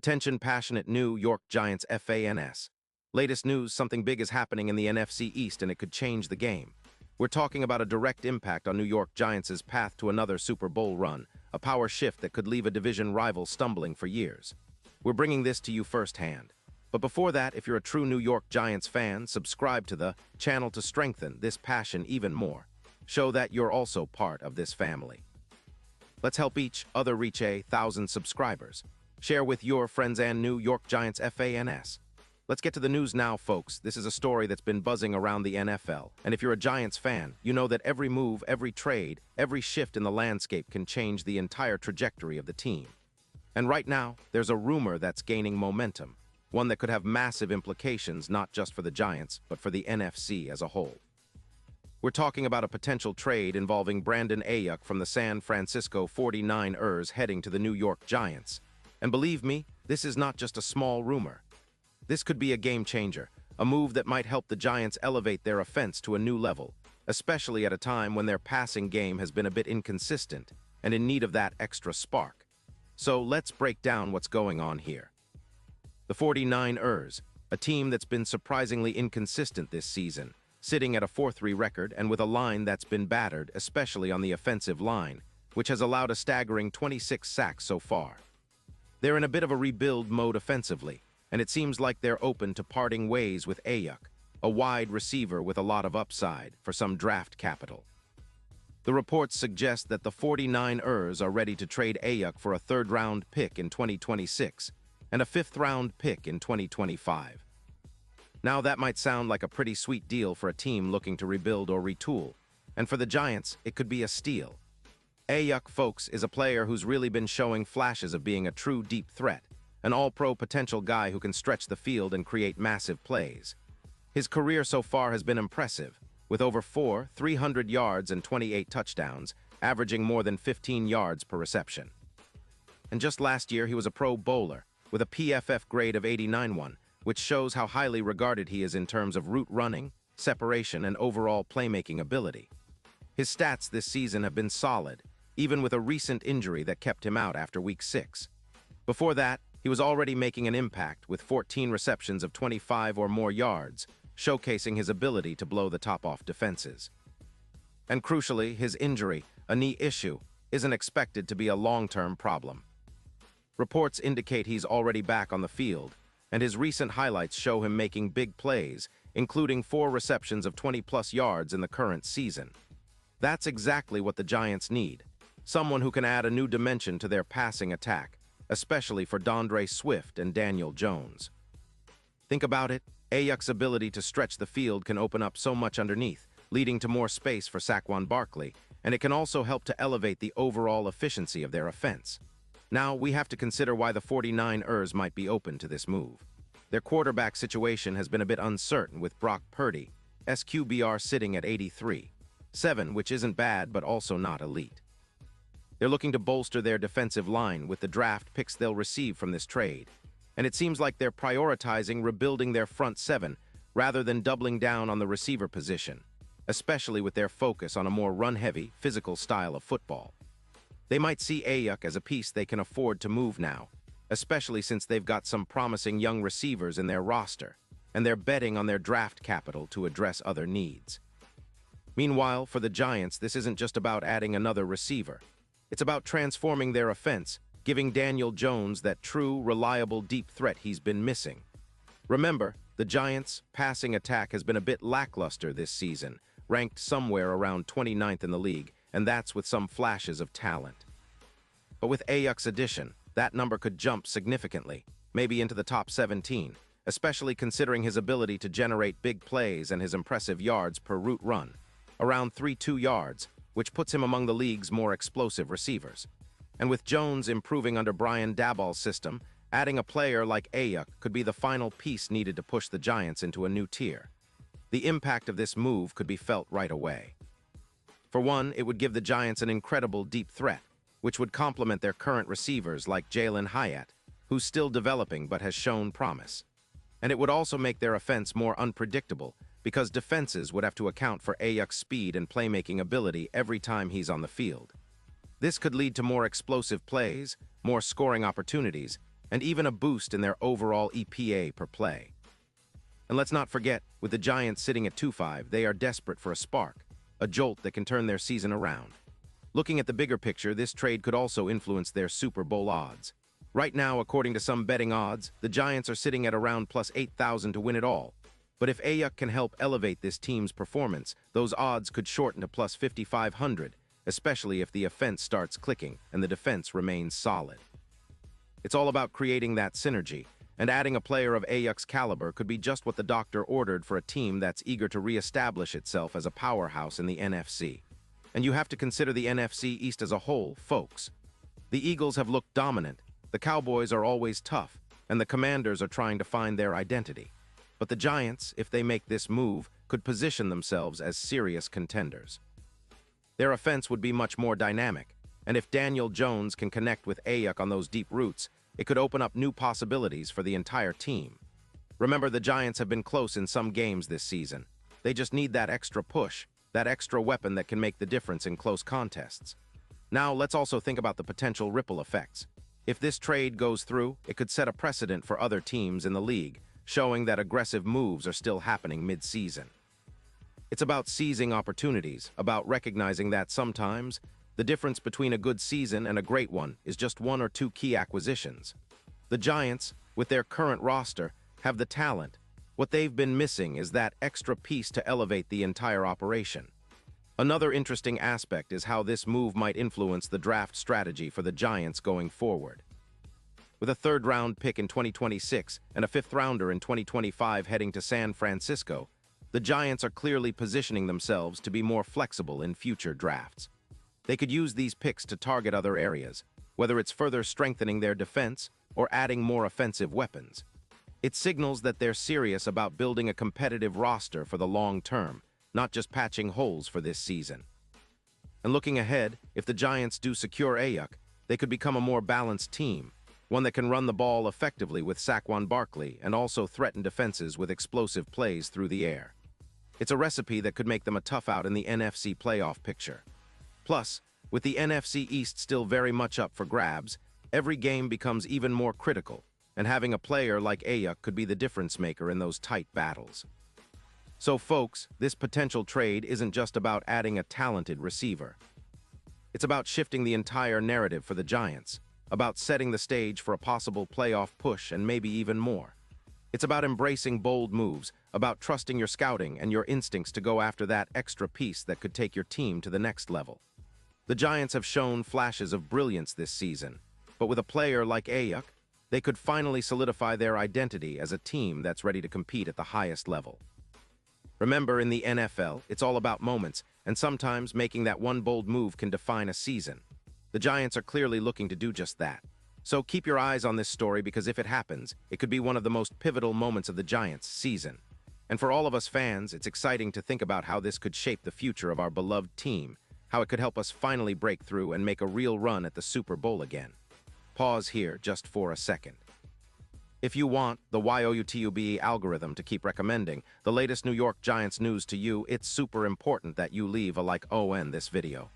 Attention passionate New York Giants fans. Latest news, something big is happening in the NFC East and it could change the game. We're talking about a direct impact on New York Giants' path to another Super Bowl run, a power shift that could leave a division rival stumbling for years. We're bringing this to you firsthand. But before that, if you're a true New York Giants fan, subscribe to the channel to strengthen this passion even more. Show that you're also part of this family. Let's help each other reach 1,000 subscribers. Share with your friends and New York Giants fans. Let's get to the news now, folks. This is a story that's been buzzing around the NFL. And if you're a Giants fan, you know that every move, every trade, every shift in the landscape can change the entire trajectory of the team. And right now, there's a rumor that's gaining momentum, one that could have massive implications not just for the Giants, but for the NFC as a whole. We're talking about a potential trade involving Brandon Ayuk from the San Francisco 49ers heading to the New York Giants. And believe me, this is not just a small rumor. This could be a game changer, a move that might help the Giants elevate their offense to a new level, especially at a time when their passing game has been a bit inconsistent and in need of that extra spark. So let's break down what's going on here. The 49ers, a team that's been surprisingly inconsistent this season, sitting at a 4-3 record and with a line that's been battered, especially on the offensive line, which has allowed a staggering 26 sacks so far. They're in a bit of a rebuild mode offensively, and it seems like they're open to parting ways with Ayuk, a wide receiver with a lot of upside for some draft capital. The reports suggest that the 49ers are ready to trade Ayuk for a third-round pick in 2026 and a fifth-round pick in 2025. Now that might sound like a pretty sweet deal for a team looking to rebuild or retool, and for the Giants, it could be a steal. Ayuk, folks, is a player who's really been showing flashes of being a true deep threat, an all-pro potential guy who can stretch the field and create massive plays. His career so far has been impressive, with over 300 yards and 28 touchdowns, averaging more than 15 yards per reception. And just last year, he was a Pro Bowler, with a PFF grade of 89, which shows how highly regarded he is in terms of route running, separation, and overall playmaking ability. His stats this season have been solid, even with a recent injury that kept him out after Week 6. Before that, he was already making an impact with 14 receptions of 25 or more yards, showcasing his ability to blow the top off defenses. And crucially, his injury, a knee issue, isn't expected to be a long-term problem. Reports indicate he's already back on the field, and his recent highlights show him making big plays, including 4 receptions of 20-plus yards in the current season. That's exactly what the Giants need, someone who can add a new dimension to their passing attack, especially for DeAndre Swift and Daniel Jones. Think about it, Ayuk's ability to stretch the field can open up so much underneath, leading to more space for Saquon Barkley, and it can also help to elevate the overall efficiency of their offense. Now, we have to consider why the 49ers might be open to this move. Their quarterback situation has been a bit uncertain with Brock Purdy, SQBR sitting at 83.7, which isn't bad but also not elite. They're looking to bolster their defensive line with the draft picks they'll receive from this trade, and it seems like they're prioritizing rebuilding their front 7 rather than doubling down on the receiver position, especially with their focus on a more run-heavy, physical style of football. They might see Ayuk as a piece they can afford to move now, especially since they've got some promising young receivers in their roster, and they're betting on their draft capital to address other needs. Meanwhile, for the Giants, this isn't just about adding another receiver. It's about transforming their offense, giving Daniel Jones that true, reliable, deep threat he's been missing. Remember, the Giants' passing attack has been a bit lackluster this season, ranked somewhere around 29th in the league, and that's with some flashes of talent. But with Ayuk's addition, that number could jump significantly, maybe into the top 17, especially considering his ability to generate big plays and his impressive yards per route run, around 3.2 yards, which puts him among the league's more explosive receivers. And with Jones improving under Brian Daboll's system, adding a player like Ayuk could be the final piece needed to push the Giants into a new tier. The impact of this move could be felt right away. For one, it would give the Giants an incredible deep threat, which would complement their current receivers like Jalen Hyatt, who's still developing but has shown promise. And it would also make their offense more unpredictable, because defenses would have to account for Ayuk's speed and playmaking ability every time he's on the field. This could lead to more explosive plays, more scoring opportunities, and even a boost in their overall EPA per play. And let's not forget, with the Giants sitting at 2-5, they are desperate for a spark, a jolt that can turn their season around. Looking at the bigger picture, this trade could also influence their Super Bowl odds. Right now, according to some betting odds, the Giants are sitting at around plus 8,000 to win it all. But if Ayuk can help elevate this team's performance, those odds could shorten to plus 5,500, especially if the offense starts clicking and the defense remains solid. It's all about creating that synergy, and adding a player of Ayuk's caliber could be just what the doctor ordered for a team that's eager to reestablish itself as a powerhouse in the NFC. And you have to consider the NFC East as a whole, folks. The Eagles have looked dominant, the Cowboys are always tough, and the Commanders are trying to find their identity. But the Giants, if they make this move, could position themselves as serious contenders. Their offense would be much more dynamic, and if Daniel Jones can connect with Ayuk on those deep routes, it could open up new possibilities for the entire team. Remember, the Giants have been close in some games this season. They just need that extra push, that extra weapon that can make the difference in close contests. Now, let's also think about the potential ripple effects. If this trade goes through, it could set a precedent for other teams in the league, showing that aggressive moves are still happening mid-season. It's about seizing opportunities, about recognizing that sometimes the difference between a good season and a great one is just one or two key acquisitions. The Giants, with their current roster, have the talent. What they've been missing is that extra piece to elevate the entire operation. Another interesting aspect is how this move might influence the draft strategy for the Giants going forward. With a third-round pick in 2026 and a fifth-rounder in 2025 heading to San Francisco, the Giants are clearly positioning themselves to be more flexible in future drafts. They could use these picks to target other areas, whether it's further strengthening their defense or adding more offensive weapons. It signals that they're serious about building a competitive roster for the long term, not just patching holes for this season. And looking ahead, if the Giants do secure Ayuk, they could become a more balanced team, one that can run the ball effectively with Saquon Barkley and also threaten defenses with explosive plays through the air. It's a recipe that could make them a tough out in the NFC playoff picture. Plus, with the NFC East still very much up for grabs, every game becomes even more critical, and having a player like Ayuk could be the difference maker in those tight battles. So folks, this potential trade isn't just about adding a talented receiver. It's about shifting the entire narrative for the Giants, about setting the stage for a possible playoff push and maybe even more. It's about embracing bold moves, about trusting your scouting and your instincts to go after that extra piece that could take your team to the next level. The Giants have shown flashes of brilliance this season, but with a player like Ayuk, they could finally solidify their identity as a team that's ready to compete at the highest level. Remember, in the NFL, it's all about moments, and sometimes making that one bold move can define a season. The Giants are clearly looking to do just that. So keep your eyes on this story, because if it happens, it could be one of the most pivotal moments of the Giants' season. And for all of us fans, it's exciting to think about how this could shape the future of our beloved team, how it could help us finally break through and make a real run at the Super Bowl again. Pause here just for a second. If you want the YOUTUBE algorithm to keep recommending the latest New York Giants news to you, it's super important that you leave a like on this video.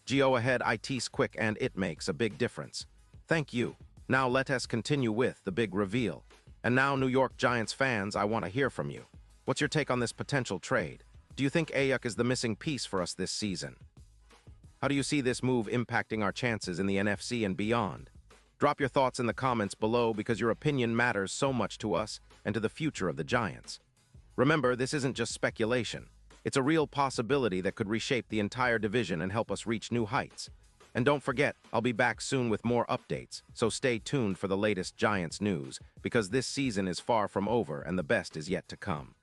Go ahead, it's quick and it makes a big difference. Thank you. Now let us continue with the big reveal. And now, New York Giants fans, I want to hear from you. What's your take on this potential trade? Do you think Ayuk is the missing piece for us this season? How do you see this move impacting our chances in the NFC and beyond? Drop your thoughts in the comments below, because your opinion matters so much to us and to the future of the Giants. Remember, this isn't just speculation. It's a real possibility that could reshape the entire division and help us reach new heights. And don't forget, I'll be back soon with more updates, so stay tuned for the latest Giants news, because this season is far from over and the best is yet to come.